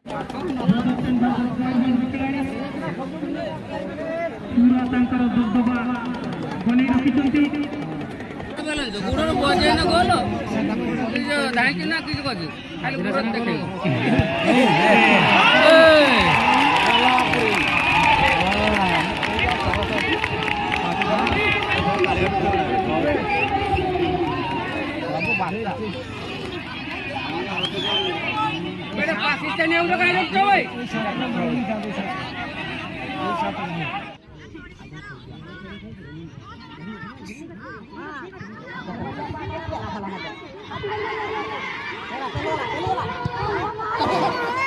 ପୁରା ତାଙ୍କର ଦବଦବା ବନେଇ ରଖିଛନ୍ତି। ଗୁଡ଼ର ବଜେଇନ ଗଲ ଧାଇଁକି ନା କିଛି କରିଛି ଖାଲି ଗୁଡ଼ ଦେଖେଇବ। पाकिस्तानी एवढं काय लोक भाई Hãy subscribe cho kênh Ghiền Mì Gõ để không bỏ lỡ những video hấp dẫn.